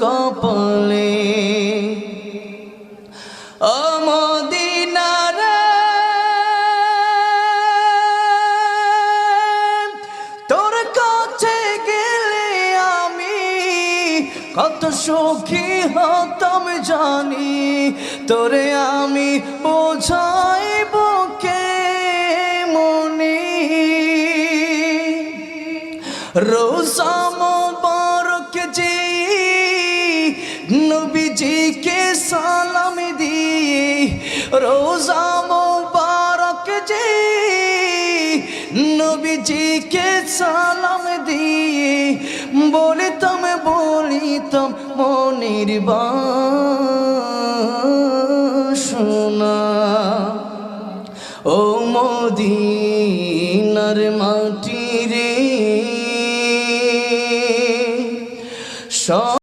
কপালে ও মদিনা রে তোর কাছে গেলে আমি কত সুখী হতাম জানি তোরে আমি বোঝাইব কে মনি রোজা মোবারক যে নবীজিকে সালাম দিয়ে রোজা মোবারক যে নবীজিকে সালাম দিয়ে বলিতাম মনির বাসনা ও মদিনার মাটি